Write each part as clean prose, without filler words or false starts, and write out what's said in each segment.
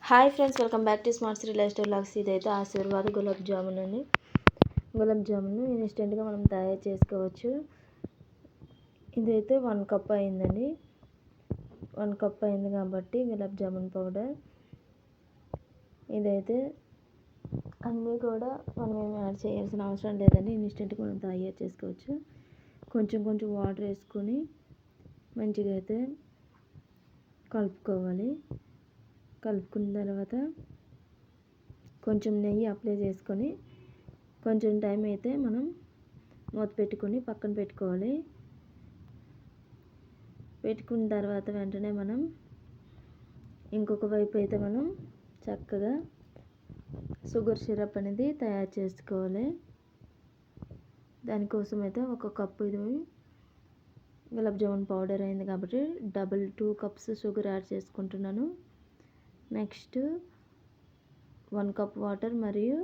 Hi friends, welcome back to smart city life style vlogs. ఇదైతే ఆశీర్వాద్ గులాబ్ జామున్ అండి. గులాబ్ జామున్ ఇన్స్టెంట్గా మనం తయారు చేసుకోవచ్చు. ఇదైతే 1 కప్ అయిందండి. 1 కప్ అయింది కాబట్టి గులాబ్ జామున్ పౌడర్. ఇదైతే అన్నీ కూడా మనం ఏమి యాడ్ చేయాల్సిన అవసరం లేదండి. ఇన్స్టెంట్గా మనం తయారు చేసుకోవచ్చు. కొంచెం కొంచెం వాటర్ వేసుకొని మంచిగా అయితే కలుపుకోవాలి. కలుపుకున్న తర్వాత కొంచెం నెయ్యి అప్లై చేసుకొని కొంచెం టైం అయితే మనం మూత పెట్టుకొని పక్కన పెట్టుకోవాలి. పెట్టుకున్న తర్వాత వెంటనే మనం ఇంకొక వైపు అయితే మనం చక్కగా షుగర్ సిరప్ అనేది తయారు చేసుకోవాలి. దానికోసం అయితే 1 కప్పు ఇది గులాబ్ జామున్ పౌడర్ అయింది కాబట్టి 2 కప్స్ షుగర్ యాడ్ చేసుకుంటున్నాను. నెక్స్ట్ 1 కప్ వాటర్ మరియు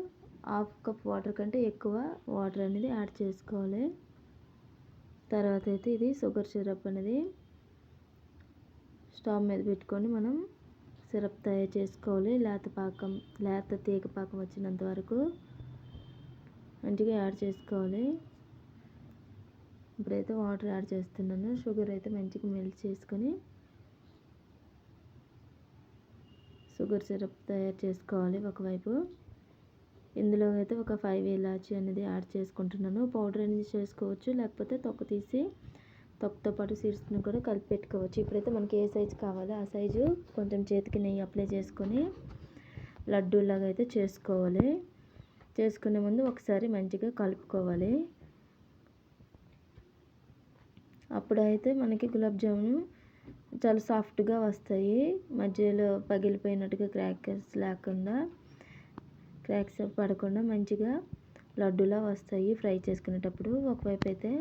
1/2 కప్ వాటర్ కంటే ఎక్కువ వాటర్ అనేది యాడ్ చేసుకోవాలి. తర్వాత అయితే ఇది షుగర్ సిరప్ అనేది స్టవ్ మీద పెట్టుకొని మనం సిరప్ తయారు చేసుకోవాలి. లేత తీగ పాకం వచ్చినంత వరకు మంచిగా యాడ్ చేసుకోవాలి. ఇప్పుడైతే వాటర్ యాడ్ చేస్తున్నాను. షుగర్ అయితే మంచిగా మెల్ట్ చేసుకొని షుగర్ సిరప్ తయారు చేసుకోవాలి. ఒకవైపు ఇందులో అయితే ఒక 5 ఇలాచీ అనేది యాడ్ చేసుకుంటున్నాను. పౌడర్ అనేది చేసుకోవచ్చు, లేకపోతే తొక్క తీసి తొక్కతో పాటు సీడ్స్ని కూడా కలిపి పెట్టుకోవచ్చు. ఇప్పుడైతే మనకి ఏ సైజు కావాలో ఆ సైజు కొంచెం చేతికి నెయ్యి అప్లై చేసుకొని లడ్డూలాగా అయితే చేసుకోవాలి. చేసుకునే ముందు ఒకసారి మంచిగా కలుపుకోవాలి. అప్పుడైతే మనకి గులాబ్ జామున్ చాలా సాఫ్ట్గా వస్తాయి. మధ్యలో పగిలిపోయినట్టుగా క్రాక్స్ పడకుండా మంచిగా లడ్డూలా వస్తాయి ఫ్రై చేసుకునేటప్పుడు. ఒకవైపు అయితే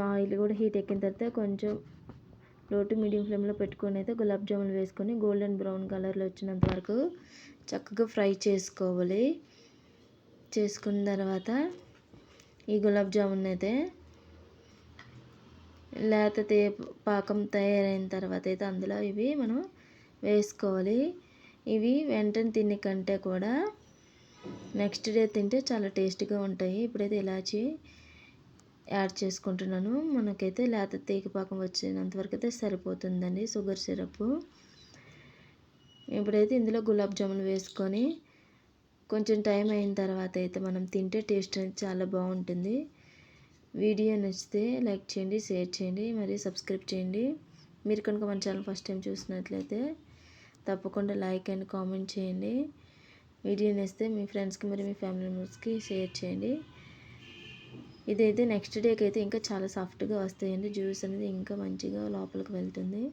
ఆయిల్ కూడా హీట్ ఎక్కిన తర్వాత కొంచెం లో టు మీడియం ఫ్లేమ్లో పెట్టుకొని అయితే గులాబ్ జామున్ వేసుకొని గోల్డెన్ బ్రౌన్ కలర్లో వచ్చినంత వరకు చక్కగా ఫ్రై చేసుకోవాలి. చేసుకున్న తర్వాత ఈ గులాబ్ జామున్ అయితే లేత పాకం తయారైన తర్వాత అయితే అందులో ఇవి మనం వేసుకోవాలి. ఇవి వెంటనే తినే కంటే కూడా నెక్స్ట్ డే తింటే చాలా టేస్ట్గా ఉంటాయి. ఇప్పుడైతే ఇలాచీ యాడ్ చేసుకుంటున్నాను. మనకైతే లేత తీగ పాకం వచ్చినంత వరకు అయితే సరిపోతుందండి షుగర్ సిరప్. ఇప్పుడైతే ఇందులో గులాబ్ జామున్ వేసుకొని కొంచెం టైం అయిన తర్వాత అయితే మనం తింటే టేస్ట్ అనేది చాలా బాగుంటుంది. వీడియో నచ్చితే లైక్ చేయండి, షేర్ చేయండి, మరియు సబ్స్క్రైబ్ చేయండి. మీరు కనుక మన ఛానల్ ఫస్ట్ టైం చూసినట్లయితే తప్పకుండా లైక్ అండ్ కామెంట్ చేయండి. వీడియో నచ్చితే మీ ఫ్రెండ్స్కి మరియు మీ ఫ్యామిలీ మెంబర్స్కి షేర్ చేయండి. ఇదైతే నెక్స్ట్ డేకి అయితే ఇంకా చాలా సాఫ్ట్గా వస్తాయండి. జ్యూస్ అనేది ఇంకా మంచిగా లోపలికి వెళ్తుంది.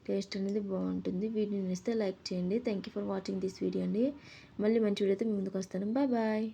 టేస్ట్ అనేది బాగుంటుంది. వీడియో నచ్చితే లైక్ చేయండి. Thank you for watching this video అండి. మళ్ళీ మంచి వీడియోతో మీ ముందుకు వస్తాను. Bye bye.